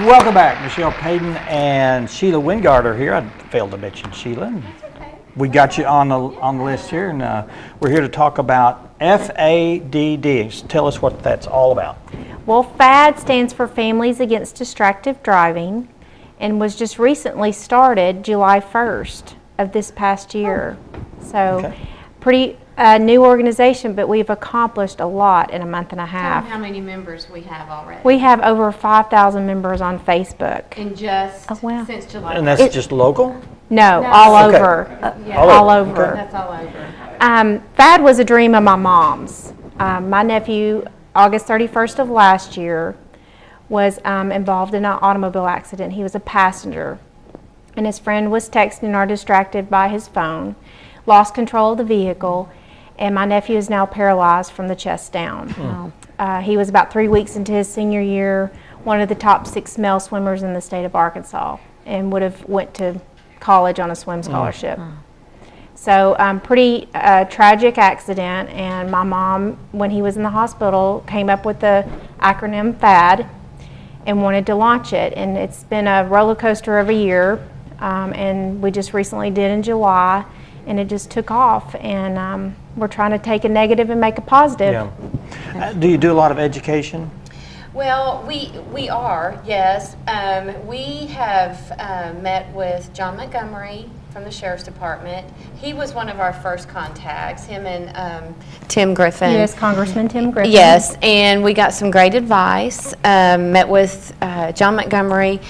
Welcome back. Michele Paden and Sheila Wingard are here. I failed to mention Sheila. That's okay. We got you on the list here, and we're here to talk about F.A.D.D. Tell us what that's all about. Well, F.A.D. stands for Families Against Distractive Driving, and was just recently started July 1st of this past year. So, pretty new organization, but we've accomplished a lot in a month and a half. Tell them how many members we have already. We have over 5,000 members on Facebook. In just since July. And that's just local? No, No. all Okay. over. Yeah. All over. Okay. That's all over. F.A.D. was a dream of my mom's. My nephew, August 31st of last year, was involved in an automobile accident. He was a passenger, and his friend was texting or distracted by his phone, lost control of the vehicle, and my nephew is now paralyzed from the chest down. He was about 3 weeks into his senior year, one of the top 6 male swimmers in the state of Arkansas, and would have went to college on a swim scholarship. So pretty tragic accident, and my mom, when he was in the hospital, came up with the acronym F.A.D. and wanted to launch it. And it's been a roller coaster of a year, and we just recently did in July, and it just took off. And we're trying to take a negative and make a positive. Yeah. Do you do a lot of education? Well, we are, yes. We have met with John Montgomery from the Sheriff's Department. He was one of our first contacts, him and Tim Griffin. Yes, Congressman Tim Griffin. Yes, and we got some great advice. Met with John Montgomery,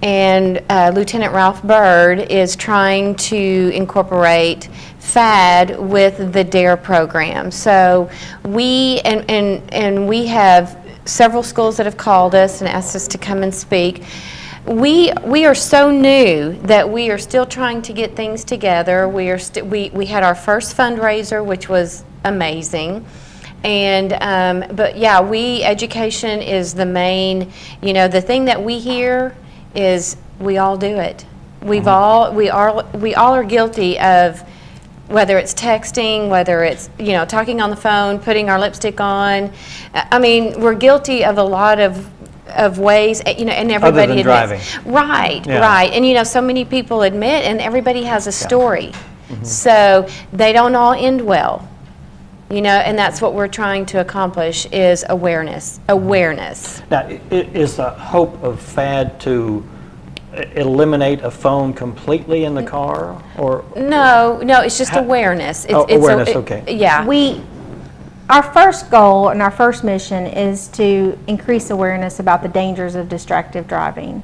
and Lieutenant Ralph Byrd is trying to incorporate F.A.D. with the DARE program. So we have several schools that have called us and asked us to come and speak. We are so new that we are still trying to get things together. We had our first fundraiser, which was amazing. And but yeah, education is the main, the thing that we hear is we all do it. We all are guilty of, whether it's texting, whether it's talking on the phone, putting our lipstick on. I mean, we're guilty of a lot of ways, and everybody Other than admits. driving. Right, Yeah. right. And so many people admit, and everybody has a story. So they don't all end well. And that's what we're trying to accomplish is awareness. Now, is the hope of F.A.D. to eliminate a phone completely in the car, or? No, it's just awareness. Awareness, okay. Yeah. Our first goal and our first mission is to increase awareness about the dangers of distractive driving,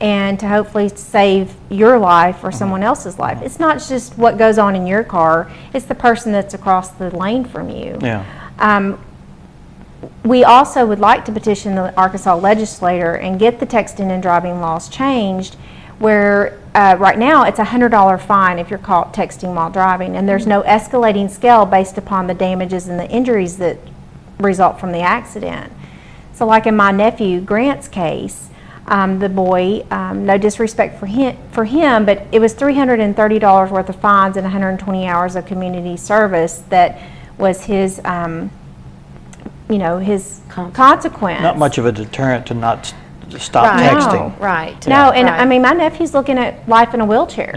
and to hopefully save your life or someone else's life. It's not just what goes on in your car, it's the person that's across the lane from you. Yeah. We also would like to petition the Arkansas legislature and get the texting and driving laws changed, where right now it's a $100 fine if you're caught texting while driving, and there's no escalating scale based upon the damages and the injuries that result from the accident. So like in my nephew Grant's case, the boy, no disrespect for him, but it was $330 worth of fines and 120 hours of community service that was his his consequence. Not much of a deterrent to not stop Right. texting. No, right. No, and Right. I mean, my nephew's looking at life in a wheelchair.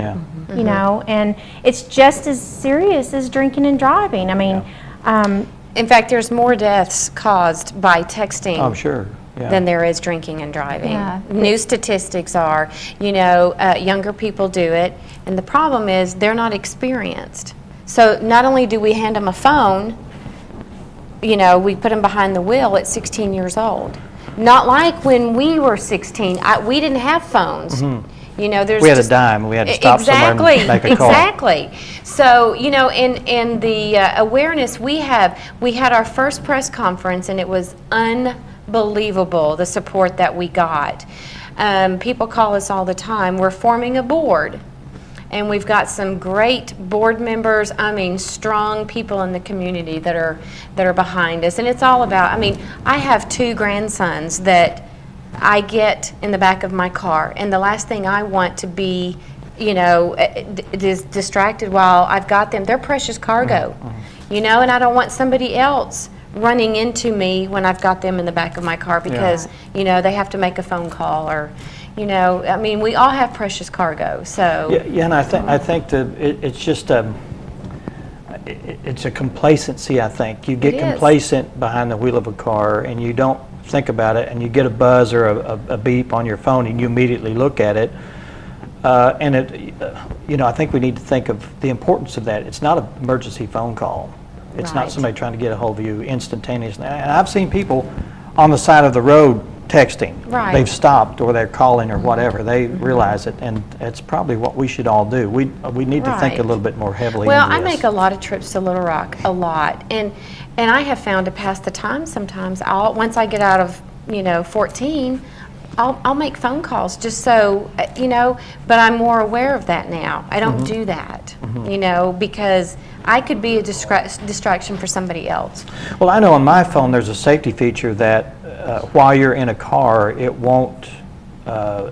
Yeah. And it's just as serious as drinking and driving. I mean, In fact, there's more deaths caused by texting I'm sure. Yeah. than there is drinking and driving. Yeah. New statistics are, younger people do it, and the problem is they're not experienced. So not only do we hand them a phone, we put them behind the wheel at 16 years old. Not like when we were 16. We didn't have phones. There's We had a dime. We had to stop somewhere and make a call. Exactly. So, in the awareness we had our first press conference, and it was unbelievable, the support that we got. People call us all the time. We're forming a board, and we've got some great board members, strong people in the community that are behind us. And it's all about, I have 2 grandsons that I get in the back of my car, and the last thing I want to be, distracted while I've got them. They're precious cargo, and I don't want somebody else running into me when I've got them in the back of my car because, you know, they have to make a phone call or, you know, I mean, we all have precious cargo, so. Yeah, and I think that it's just it's a complacency, I think. You get It is. complacent behind the wheel of a car and you don't think about it, and you get a buzz or a beep on your phone and you immediately look at it. And you know, I think we need to think of the importance of that. It's not an emergency phone call. It's not Right. somebody trying to get a hold of you instantaneously. And I've seen people on the side of the road texting. Right. They've stopped or they're calling or whatever. They realize it, and it's probably what we should all do. We need to think a Right. little bit more heavily Well, into I this. make a lot of trips to Little Rock, a lot, and I have found to pass the time sometimes. Once I get out of, you know, 14, I'll make phone calls just so, you know, but I'm more aware of that now. I don't do that, you know, because I could be a distraction for somebody else. Well, I know on my phone there's a safety feature that while you're in a car, it won't,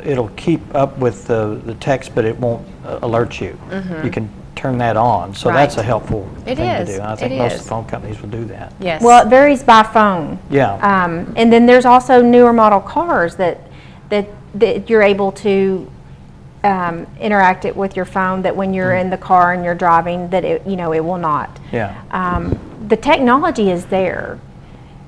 it'll keep up with the text, but it won't alert you. You can turn that on, so that's a Right. helpful It thing to is. do. And I think It most is. of the phone companies will do that. Yes. Well, it varies by phone. Yeah. And then there's also newer model cars that you're able to interact it with your phone, that when you're in the car and you're driving, that it, you know, it will not. Yeah. The technology is there.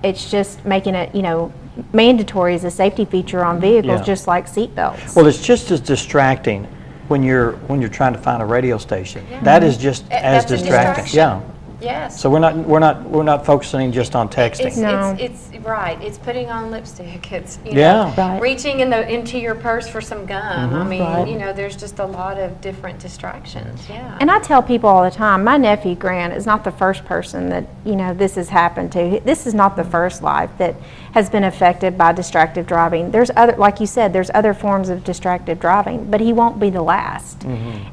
It's just making it, you know, mandatory as a safety feature on vehicles, Yeah. just like seat belts. Well, it's just as distracting when you're trying to find a radio station. That is just as That's a distracting. distraction. Yeah. Yes. So we're not focusing just on texting. No. It's right. It's putting on lipstick. It's, you Yeah. know, Right. reaching into your purse for some gum. I mean, Right. you know, there's just a lot of different distractions. Yeah. And I tell people all the time, my nephew Grant is not the first person that, you know, this has happened to. This is not the first life that has been affected by distracted driving. There's other, like you said, there's other forms of distracted driving, but he won't be the last.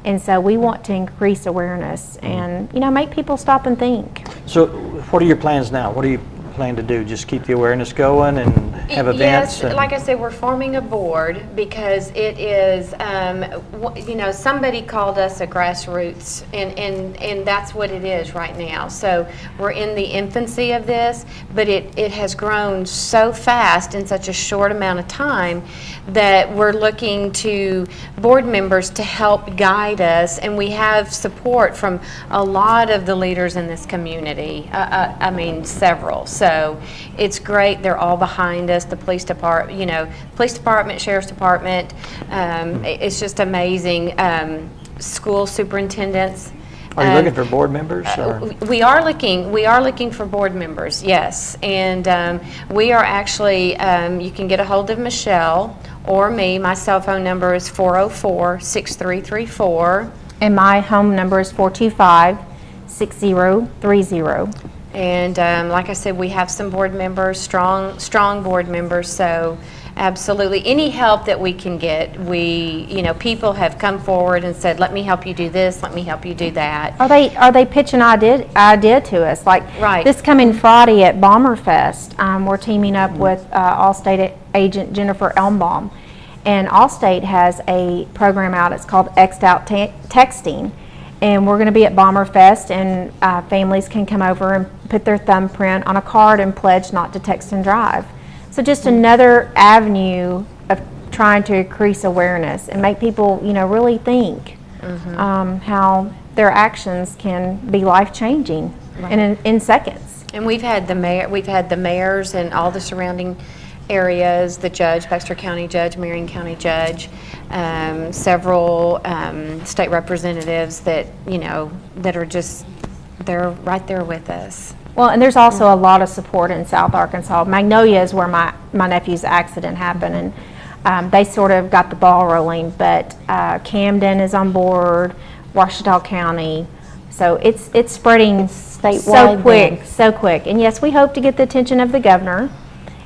And so we want to increase awareness and, you know, make people stop and think. So what are your plans now? What do you plan to do? Just keep the awareness going and have events? Yes, like I said, we're forming a board because it is, you know, somebody called us a grassroots, and that's what it is right now. So we're in the infancy of this, but it has grown so fast in such a short amount of time that we're looking to board members to help guide us, and we have support from a lot of the leaders in this community. I mean, several. So it's great. They're all behind us. The police department, you know, police department, sheriff's department. It's just amazing. School superintendents. Are you looking for board members? Or? We are looking for board members, yes. And we are actually, you can get a hold of Michelle or me. My cell phone number is 404-6334. And my home number is 425-6030. And like I said, we have some board members, strong board members, so absolutely. Any help that we can get, you know, people have come forward and said, let me help you do this, let me help you do that. Are they pitching idea to us? Like Right. this coming Friday at Bomber Fest, we're teaming up with Allstate agent Jennifer Elmbaum. And Allstate has a program out, it's called X'd Out Texting. And we're going to be at Bomber Fest, and families can come over and put their thumbprint on a card and pledge not to text and drive. So just another avenue of trying to increase awareness and make people, you know, really think how their actions can be life-changing in seconds. And we've had the mayors and all the surrounding areas, the judge, Baxter County Judge, Marion County Judge, several state representatives that, you know, that are just, they're right there with us. Well, and there's also a lot of support in South Arkansas. Magnolia is where my nephew's accident happened, and they sort of got the ball rolling, but Camden is on board, Ouachita County, so it's spreading statewide so quick. And yes, we hope to get the attention of the governor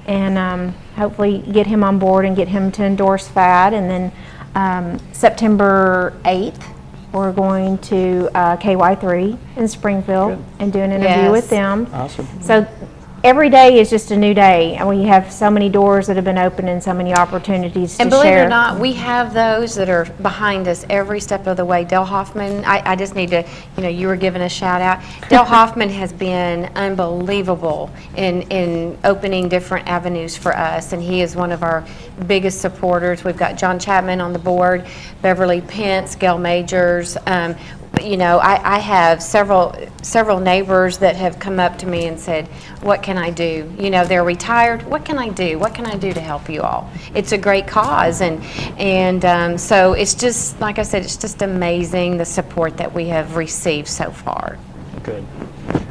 and hopefully get him on board and get him to endorse F.A.D. And then September 8th, we're going to KY3 in Springfield and do an interview with them. Awesome. So every day is just a new day, and we have so many doors that have been opened and so many opportunities to And believe it share. or not, we have those that are behind us every step of the way. Dale Hoffman, I just need to, you were giving a shout out. Dale Hoffman has been unbelievable in opening different avenues for us, and he is one of our biggest supporters. We've got John Chapman on the board, Beverly Pence, Gail Majors. I have several neighbors that have come up to me and said, what can I do? They're retired. What can I do? What can I do to help you all? It's a great cause. And so it's just, like I said, it's just amazing the support that we have received so far. Good.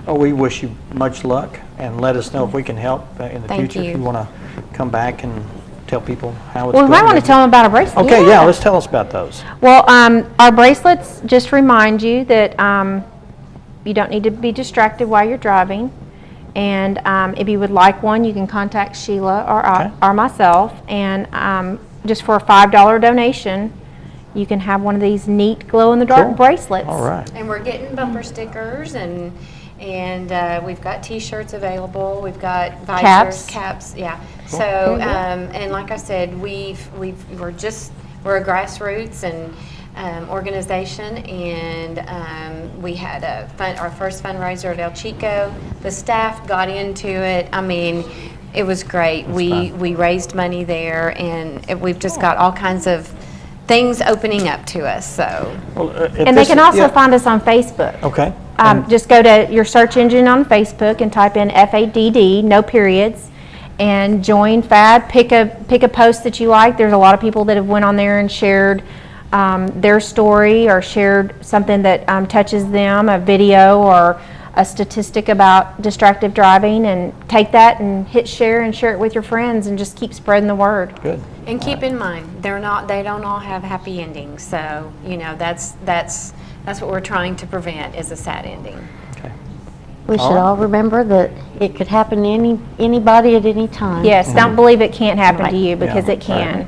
Oh, we wish you much luck, and let us know if we can help in the Thank future. you. If you want to come back and tell people how it's Well, we going. might want to tell them about our bracelets. Okay, yeah, let's tell us about those. Well, our bracelets just remind you that you don't need to be distracted while you're driving. And if you would like one, you can contact Sheila or myself. And just for a $5 donation, you can have one of these neat glow-in-the-dark Cool. bracelets. All right. And we're getting bumper stickers, and we've got T-shirts available. We've got visors, caps, yeah. Cool. So, and like I said, we're a grassroots and organization, and we had our first fundraiser at El Chico. The staff got into it. I mean, it was great. We raised money there, and we've just got all kinds of things opening up to us. So, Well, And they can also find us on Facebook. Okay. Just go to your search engine on Facebook and type in F.A.D.D, no periods, and join F.A.D. Pick a post that you like. There's a lot of people that have went on there and shared their story or shared something that touches them, a video or a statistic about distractive driving, and take that and hit share and share it with your friends and just keep spreading the word. Good. and keep in mind, they don't all have happy endings. So, that's what we're trying to prevent, is a sad ending. Okay. We should All right. all remember that it could happen to anybody at any time. Yes, don't believe it can't happen to Right. you, because Yeah, it can.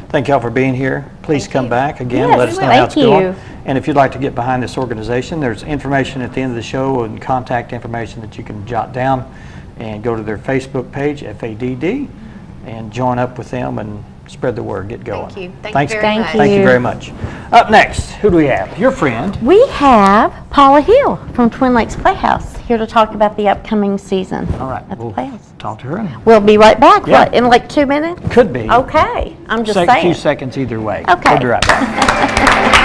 Thank y'all for being here. Please Thank come you. back again. Yes, Let us know thank how it's going. you. And if you'd like to get behind this organization, there's information at the end of the show and contact information that you can jot down, and go to their Facebook page, F.A.D.D, and join up with them and spread the word. Get going. Thank you. Thank you Thanks. very Thank much. Thank you you. very much. Up next, who do we have? Your friend. We have Paula Hill from Twin Lakes Playhouse here to talk about the upcoming season All right. at the We'll Playhouse. talk to her. We'll be right back. Yeah. What, in like 2 minutes? Could be. Okay, I'm just A few saying. seconds either way. Okay. We'll be right back.